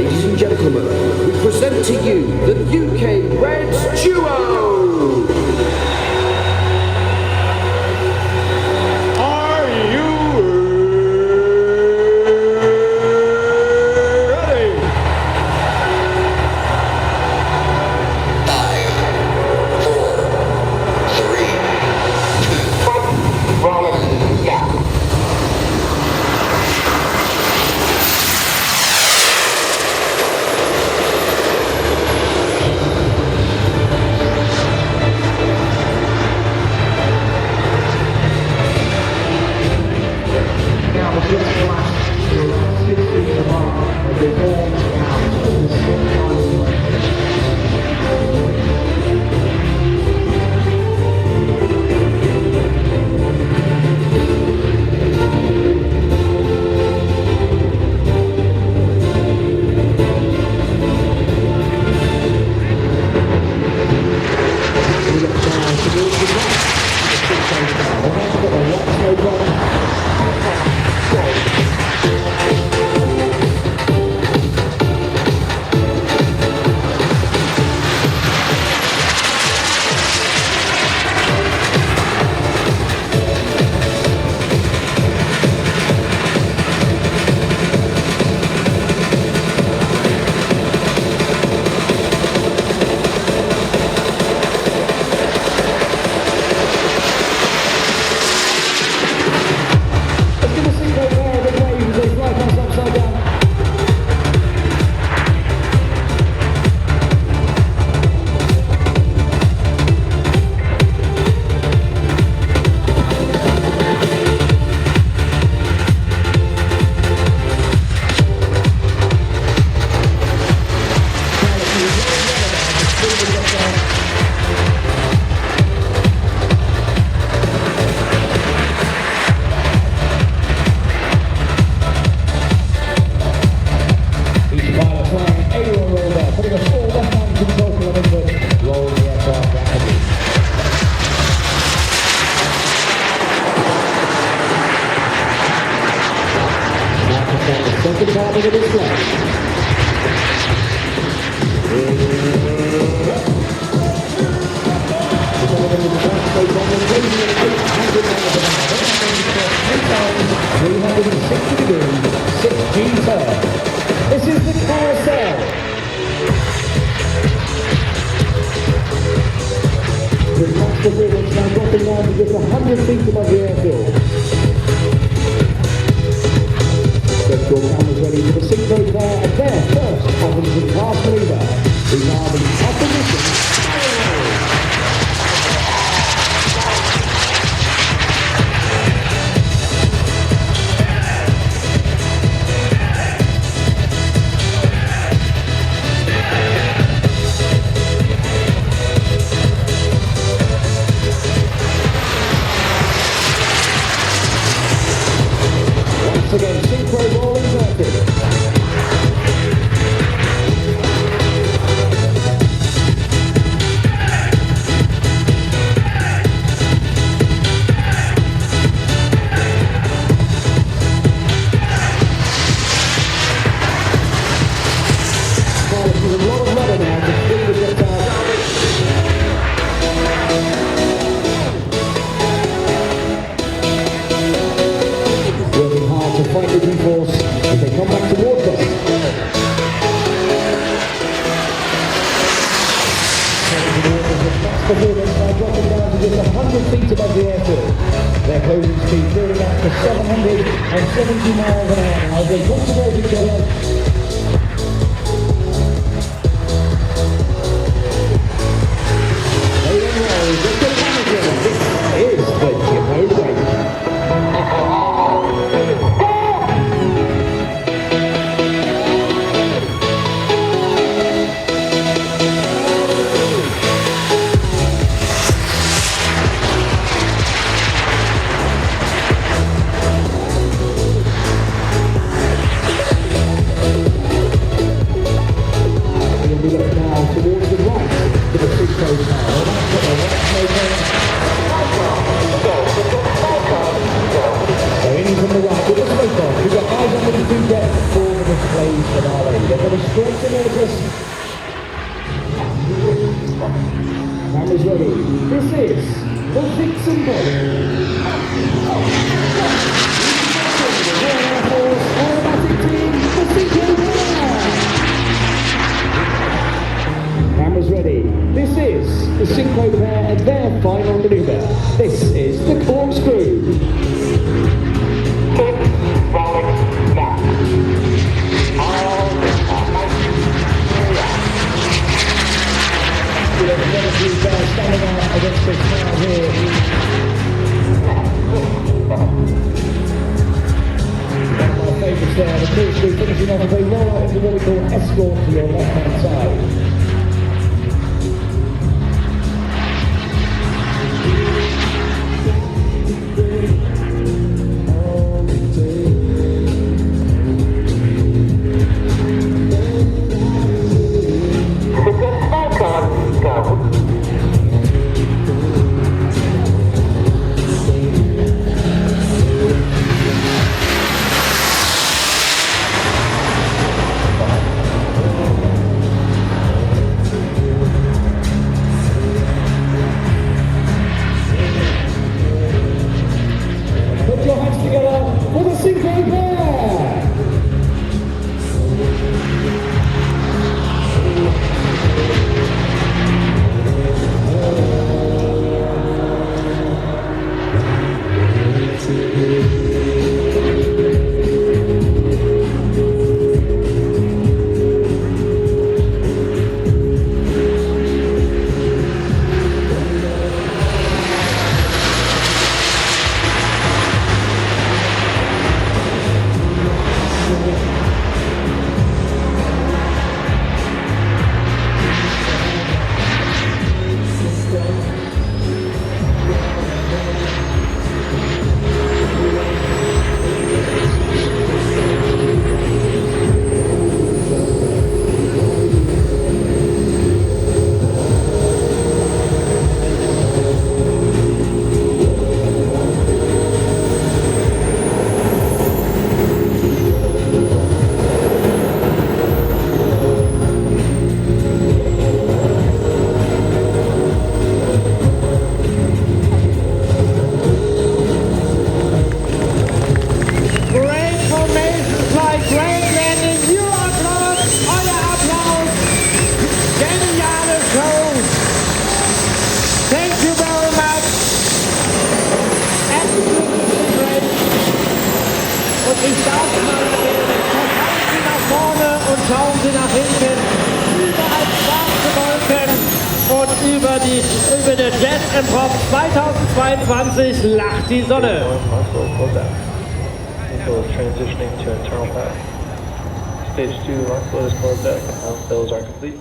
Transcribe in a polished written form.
Ladies and gentlemen, we present to you the UK Reds Duo! This is the carousel. The master performance now dropping down to just 100 feet above the airfield. Let's go cameras ready for the synchro car and their first offensive class maneuver. We are the opposition. Once again, synchro ball inverted. There's a lot of rudder now to spin the jet out. Working hard to fight the G-force as they come back towards us. That's performance by dropping down to just 100 feet above the airfield. Their closing speed building up to 770 miles an hour as they come towards each other. correcting notice. Cameras ready. This is the Vixen body. Air Force Aerobatic Team, the CARF. Cameras ready. This is the synchro pair and their final maneuver. This is the corkscrew. Standing out against this crowd here. One of my favourites there, the corkscrew finishing off as they roll out into what we call escort to your left-hand side. Put your hands together for the synchro pair! Ich darf mal sehen, schauen Sie nach vorne und schauen Sie nach hinten. Überall schwarze Wolken und über den Jet im Prop 2022 lacht die Sonne. Transitioning to internal path. Stage 2 launch flow is closed deck. Fills are complete.